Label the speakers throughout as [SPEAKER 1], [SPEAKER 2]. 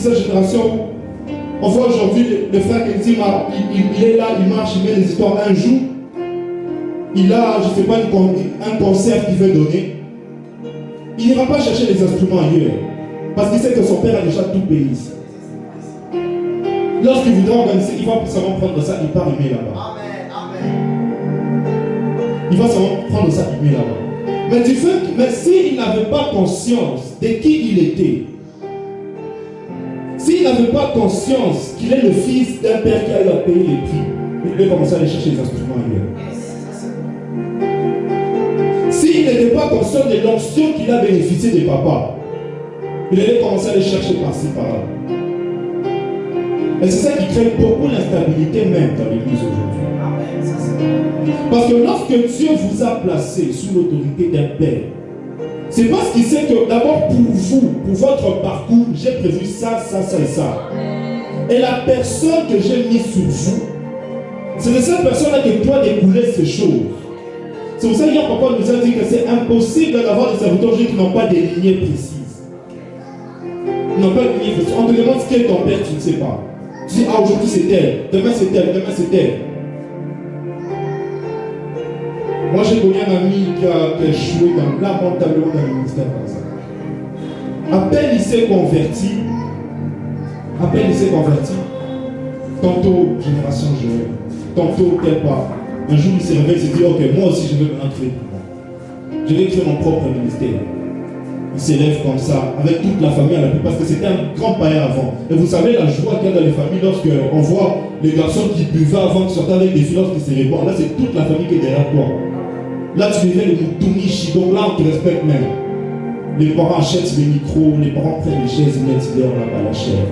[SPEAKER 1] cette génération, on voit aujourd'hui le frère Kenzi, il est là, il marche, il met les histoires. Un jour, il a, je ne sais pas, un concert qu'il veut donner. Il n'ira pas chercher les instruments ailleurs. Parce qu'il sait que son père a déjà tout payé ici. Lorsqu'il voudra organiser, il va seulement prendre ça, il part aimer là-bas. Il va seulement prendre ça, il met là-bas. Mais du fait, mais s'il n'avait pas conscience de qui il était, s'il n'avait pas conscience qu'il est le fils d'un père qui a eu à payer les prix, il devait commencer à aller chercher les instruments ailleurs. S'il n'était pas conscient de l'onction qu'il a bénéficié des papas, il allait commencer à aller chercher par-ci, par-là. Et c'est ça qui crée beaucoup d'instabilité même dans l'église aujourd'hui. Parce que lorsque Dieu vous a placé sous l'autorité d'un père, c'est parce qu'il sait que d'abord pour vous, pour votre parcours, j'ai prévu ça, ça, ça et ça. Et la personne que j'ai mise sur vous, c'est de cette personne-là que doit découler ces choses. C'est pour ça que papa nous a dit que c'est impossible d'avoir des serviteurs qui n'ont pas des lignées précises. Ils n'ont pas de lignées précises. On te demande ce qu'est ton père, tu ne sais pas. Tu dis, ah aujourd'hui c'est elle, demain c'est elle, demain c'est elle. Moi j'ai connu un ami qui a échoué lamentablement dans le ministère comme ça. À peine il s'est converti, tantôt génération jeune, tantôt tel pas. Un jour il s'est réveillé, il s'est dit, ok, moi aussi je vais maintenant créer pour moi. Je vais créer mon propre ministère. Il s'élève comme ça, avec toute la famille à la parce que c'était un grand païen avant. Et vous savez la joie qu'il y a dans les familles lorsque on voit les garçons qui buvaient avant de sortir avec des filles lorsqu'ils se répondent. Là c'est toute la famille qui est derrière toi. Là tu deviens le Moutounichi, donc là on te respecte même. Les parents achètent les micros, les parents prennent les chaises, ils mettent dehors là-bas la chair.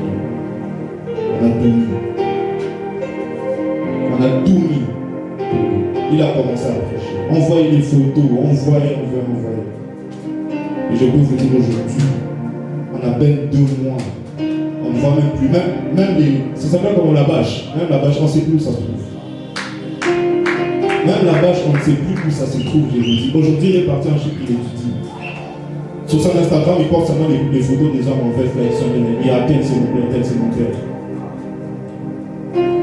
[SPEAKER 1] On a tout mis. On a tout mis. Il a commencé à réfléchir. Envoyer les photos, envoyer. Et je peux vous dire aujourd'hui, en à peine 2 mois, on ne voit même plus, même les, ça s'appelle comme la bâche. Même la bâche, on ne sait plus où ça se trouve. Même la bâche, on ne sait plus où ça se trouve, je vous dis. Aujourd'hui, il est parti en Chypre, il étudie. Sur son Instagram, il porte seulement les photos des hommes en fait, il y a tel c'est mon père, tel c'est mon père.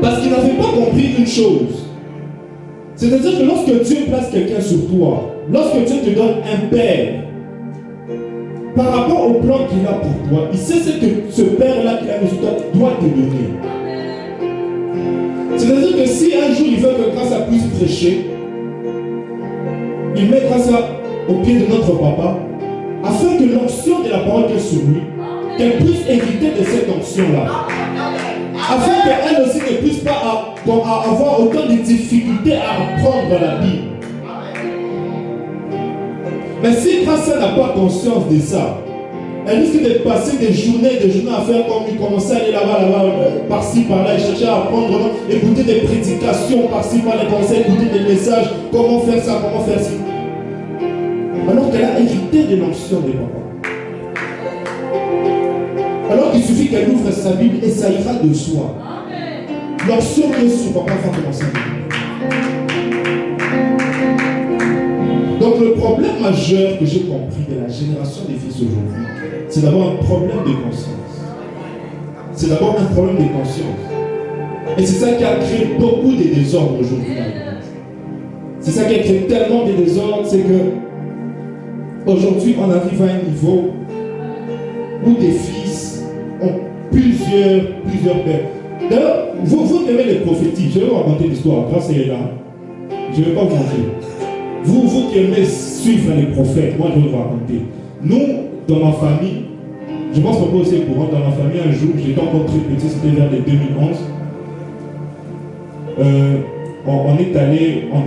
[SPEAKER 1] Parce qu'il n'avait pas compris une chose. C'est-à-dire que lorsque Dieu place quelqu'un sur toi, lorsque Dieu te donne un père, par rapport au plan qu'il a pour toi, il sait ce que ce père-là qu'il a mis sur toi doit te donner. C'est-à-dire que si un jour il veut que grâce à puisse prêcher, il mettra ça au pied de notre papa, afin que l'onction de la parole qui est sur lui, qu'elle puisse hériter de cette onction-là. Afin qu'elle aussi ne puisse pas avoir autant de difficultés à apprendre la Bible. Mais si grâce à elle n'a pas conscience de ça, elle risque de passer des journées à faire comme lui, commencer à aller là-bas, par-ci, par-là, et chercher à apprendre, écouter des prédications par-ci, par-là, commencer à écouter des messages, comment faire ça, comment faire ci. Alors qu'elle a hérité de l'onction des papas. Alors qu'il suffit qu'elle ouvre sa Bible et ça ira de soi. L'onction que son papa va commencer à vivre. Donc le problème majeur que j'ai compris de la génération des fils aujourd'hui, c'est d'abord un problème de conscience. C'est d'abord un problème de conscience. Et c'est ça qui a créé beaucoup de désordres aujourd'hui dans l'Église. C'est ça qui a créé tellement de désordres, c'est que aujourd'hui on arrive à un niveau où des fils ont plusieurs pères. D'ailleurs, vous aimez les prophéties, je vais vous raconter l'histoire, grâce à elle là. Je ne vais pas vous mentir. Vous qui aimez suivre les prophètes, moi je vais vous raconter. Nous, dans ma famille, je pense qu'on peut aussi être courant, dans ma famille, un jour, j'étais encore très petit, c'était vers les 2011. On est allé, on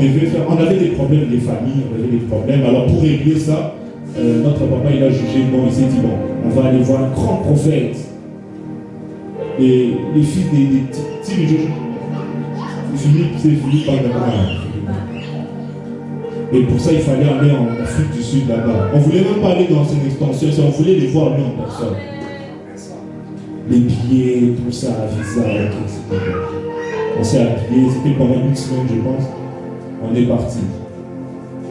[SPEAKER 1] avait des problèmes des familles, on avait des problèmes. Alors pour régler ça, notre papa il a jugé, bon, il s'est dit, bon, on va aller voir un grand prophète. Et les fils des petits, Philippe parle de. Et pour ça, il fallait aller en Afrique du Sud là-bas. On ne voulait même pas aller dans une extension, on voulait les voir lui en personne. Les billets, tout ça, visa, etc. On s'est habillé, c'était pendant une semaine, je pense. On est parti.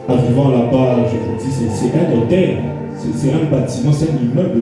[SPEAKER 1] Arrivant là-bas, je vous dis, c'est un hôtel, c'est un bâtiment, c'est un immeuble.